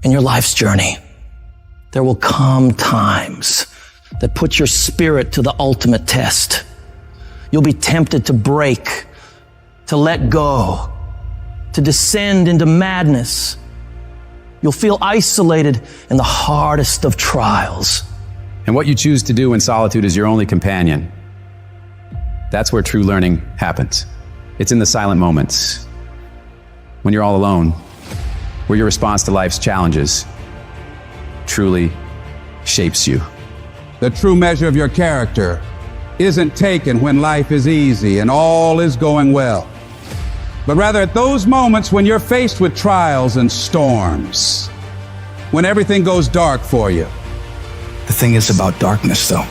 in your life's journey, there will come times that put your spirit to the ultimate test. You'll be tempted to break, to let go, to descend into madness. You'll feel isolated in the hardest of trials. And what you choose to do in solitude is your only companion. That's where true learning happens. It's in the silent moments, when you're all alone, where your response to life's challenges truly shapes you. The true measure of your character isn't taken when life is easy and all is going well, but rather at those moments when you're faced with trials and storms, when everything goes dark for you. The thing is about darkness, though,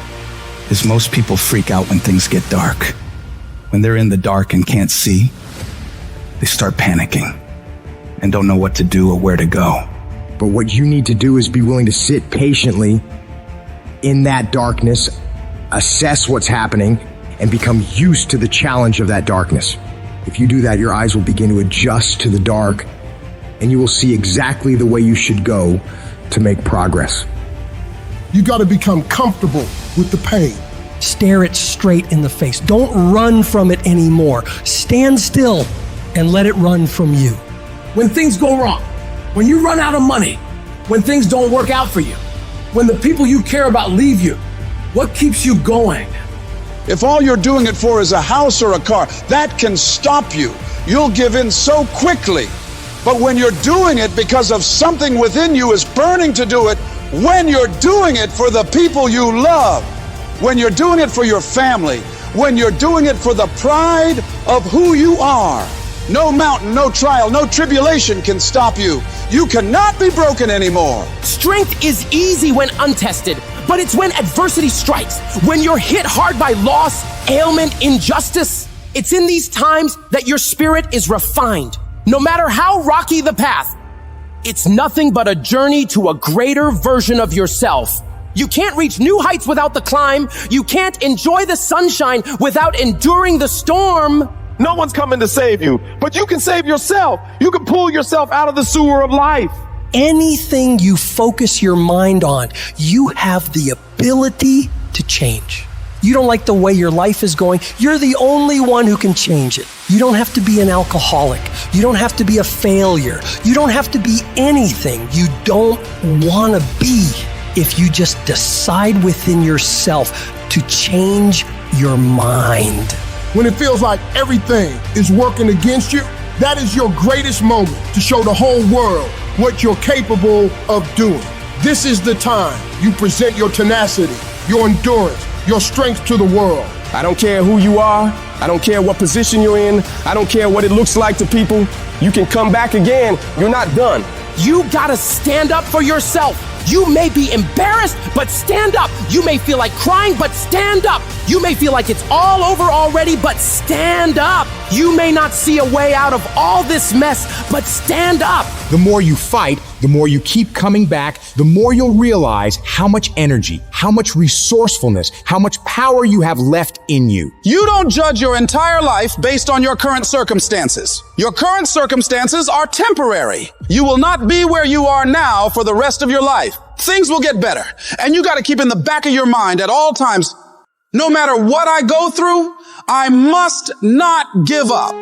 is most people freak out when things get dark. When they're in the dark and can't see, they start panicking and don't know what to do or where to go. But what you need to do is be willing to sit patiently in that darkness, assess what's happening, and become used to the challenge of that darkness. If you do that, your eyes will begin to adjust to the dark, and you will see exactly the way you should go to make progress. You got to become comfortable with the pain. Stare it straight in the face. Don't run from it anymore. Stand still and let it run from you. When things go wrong, when you run out of money, when things don't work out for you, when the people you care about leave you, what keeps you going? If all you're doing it for is a house or a car, that can stop you. You'll give in so quickly. But when you're doing it because of something within you is burning to do it, when you're doing it for the people you love, when you're doing it for your family, when you're doing it for the pride of who you are, no mountain, no trial, no tribulation can stop you. You cannot be broken anymore. Strength is easy when untested, but it's when adversity strikes, when you're hit hard by loss, ailment, injustice. It's in these times that your spirit is refined. No matter how rocky the path, it's nothing but a journey to a greater version of yourself. You can't reach new heights without the climb. You can't enjoy the sunshine without enduring the storm. No one's coming to save you, but you can save yourself. You can pull yourself out of the sewer of life. Anything you focus your mind on, you have the ability to change. You don't like the way your life is going, you're the only one who can change it. You don't have to be an alcoholic. You don't have to be a failure. You don't have to be anything you don't want to be if you just decide within yourself to change your mind. When it feels like everything is working against you, that is your greatest moment to show the whole world what you're capable of doing. This is the time you present your tenacity, your endurance, your strength to the world. I don't care who you are. I don't care what position you're in. I don't care what it looks like to people. You can come back again. You're not done. You gotta stand up for yourself. You may be embarrassed, but stand up. You may feel like crying, but stand up. You may feel like it's all over already, but stand up. You may not see a way out of all this mess, but stand up. The more you fight, the more you keep coming back, the more you'll realize how much energy, how much resourcefulness, how much power you have left in you. You don't judge your entire life based on your current circumstances. Your current circumstances are temporary. You will not be where you are now for the rest of your life. Things will get better. And you got to keep in the back of your mind at all times, no matter what I go through, I must not give up.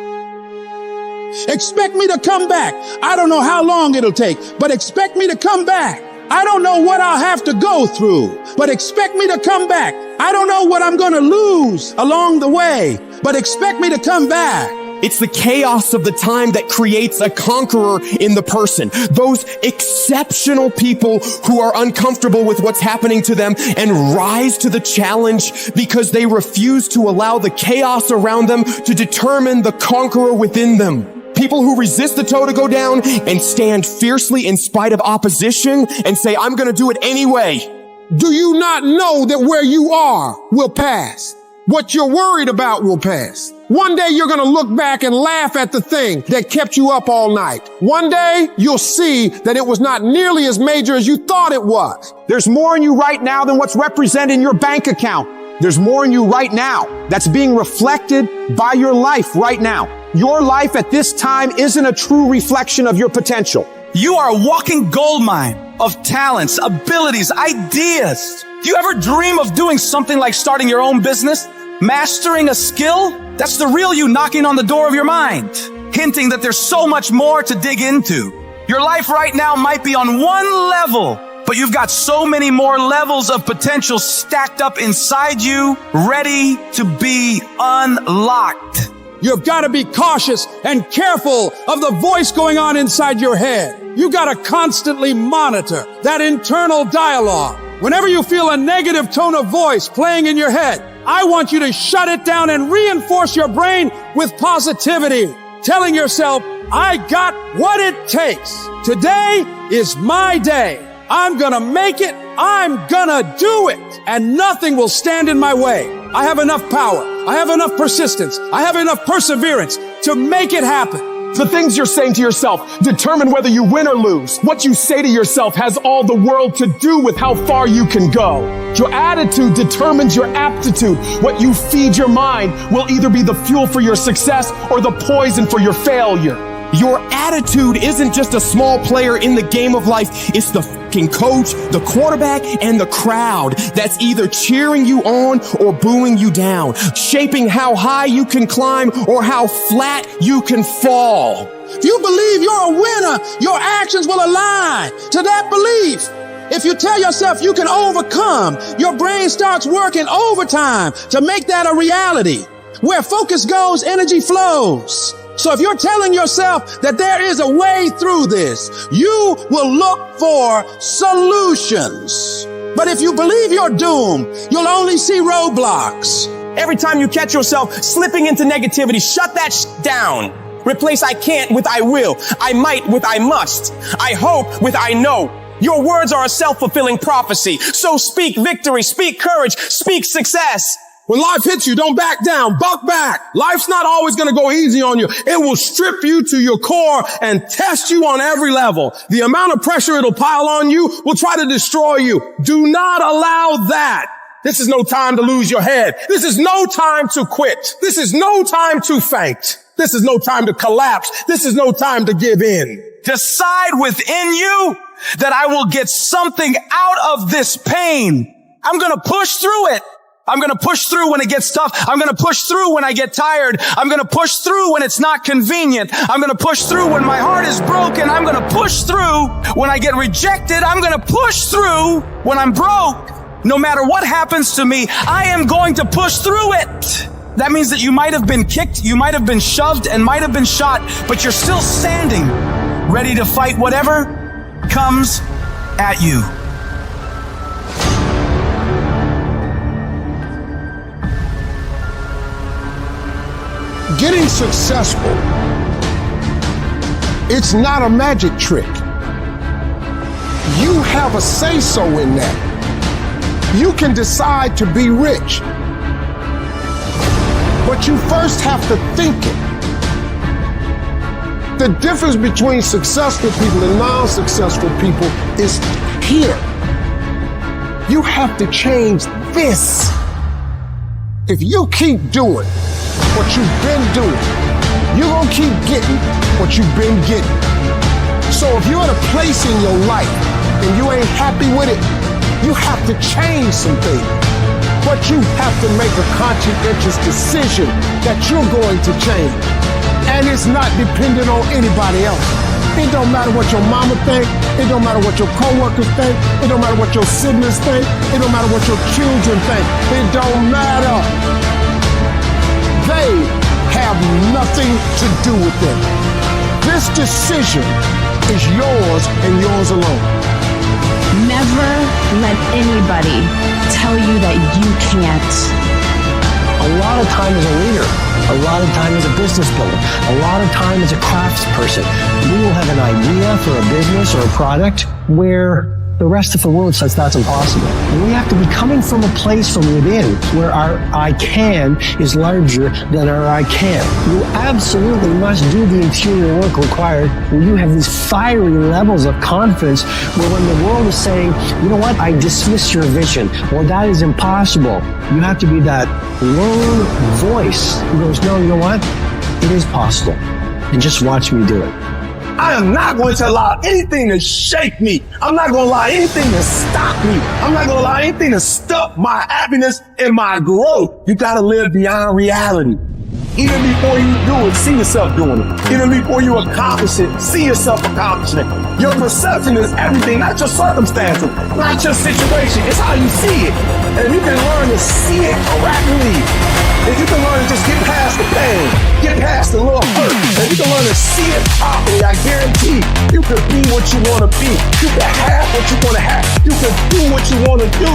Expect me to come back. I don't know how long it'll take, but expect me to come back. I don't know what I'll have to go through, but expect me to come back. I don't know what I'm going to lose along the way, but expect me to come back. It's the chaos of the time that creates a conqueror in the person. Those exceptional people who are uncomfortable with what's happening to them and rise to the challenge because they refuse to allow the chaos around them to determine the conqueror within them. People who resist the toe to go down and stand fiercely in spite of opposition and say, I'm going to do it anyway. Do you not know that where you are will pass? What you're worried about will pass. One day you're going to look back and laugh at the thing that kept you up all night. One day you'll see that it was not nearly as major as you thought it was. There's more in you right now than what's represented in your bank account. There's more in you right now that's being reflected by your life right now. Your life at this time isn't a true reflection of your potential. You are a walking goldmine of talents, abilities, ideas. Do you ever dream of doing something like starting your own business? Mastering a skill? That's the real you knocking on the door of your mind, hinting that there's so much more to dig into. Your life right now might be on one level, but you've got so many more levels of potential stacked up inside you, ready to be unlocked. You've got to be cautious and careful of the voice going on inside your head. You've got to constantly monitor that internal dialogue. Whenever you feel a negative tone of voice playing in your head, I want you to shut it down and reinforce your brain with positivity, telling yourself, I got what it takes. Today is my day. I'm gonna make it. I'm gonna do it. And nothing will stand in my way. I have enough power. I have enough persistence. I have enough perseverance to make it happen. The things you're saying to yourself determine whether you win or lose. What you say to yourself has all the world to do with how far you can go. Your attitude determines your aptitude. What you feed your mind will either be the fuel for your success or the poison for your failure. Your attitude isn't just a small player in the game of life. It's the fucking coach, the quarterback, and the crowd that's either cheering you on or booing you down, shaping how high you can climb or how flat you can fall. If you believe you're a winner, your actions will align to that belief. If you tell yourself you can overcome, your brain starts working overtime to make that a reality. Where focus goes, energy flows. So if you're telling yourself that there is a way through this, you will look for solutions. But if you believe you're doomed, you'll only see roadblocks. Every time you catch yourself slipping into negativity, shut that down. Replace I can't with I will. I might with I must. I hope with I know. Your words are a self-fulfilling prophecy. So speak victory, speak courage, speak success. When life hits you, don't back down, buck back. Life's not always going to go easy on you. It will strip you to your core and test you on every level. The amount of pressure it'll pile on you will try to destroy you. Do not allow that. This is no time to lose your head. This is no time to quit. This is no time to faint. This is no time to collapse. This is no time to give in. Decide within you that I will get something out of this pain. I'm going to push through it. I'm going to push through when it gets tough. I'm going to push through when I get tired. I'm going to push through when it's not convenient. I'm going to push through when my heart is broken. I'm going to push through when I get rejected. I'm going to push through when I'm broke. No matter what happens to me, I am going to push through it. That means that you might have been kicked, you might have been shoved, and might have been shot, but you're still standing, ready to fight whatever comes at you. Getting successful, it's not a magic trick. You have a say-so in that. You can decide to be rich, but you first have to think it. The difference between successful people and non-successful people is here. You have to change this. If you keep doing what you've been doing, you're gonna keep getting what you've been getting. So if you're at a place in your life and you ain't happy with it, you have to change some things. But you have to make a conscientious decision that you're going to change. And it's not dependent on anybody else. It don't matter what your mama think. It don't matter what your coworkers think. It don't matter what your siblings think. It don't matter what your children think. It don't matter. They have nothing to do with it. This decision is yours and yours alone. Never let anybody tell you that you can't. A lot of time as a leader, a lot of time as a business builder, a lot of time as a craftsperson, we will have an idea for a business or a product where the rest of the world says that's impossible. And we have to be coming from a place from within where our I can is larger than our I can't. You absolutely must do the interior work required where you have these fiery levels of confidence where when the world is saying, you know what, I dismiss your vision, or that is impossible, you have to be that lone voice who goes, no, you know what, it is possible. And just watch me do it. I am not going to allow anything to shake me. I'm not going to allow anything to stop me. I'm not going to allow anything to stop my happiness and my growth. You got to live beyond reality. Even before you do it, see yourself doing it. Even before you accomplish it, see yourself accomplishing it. Your perception is everything, not your circumstances, not your situation. It's how you see it. And if you can learn to see it correctly, if you can learn to just get past the pain, get past the little hurt, if you can learn to see it properly, I guarantee you can be what you want to be. You can have what you want to have. You can do what you want to do.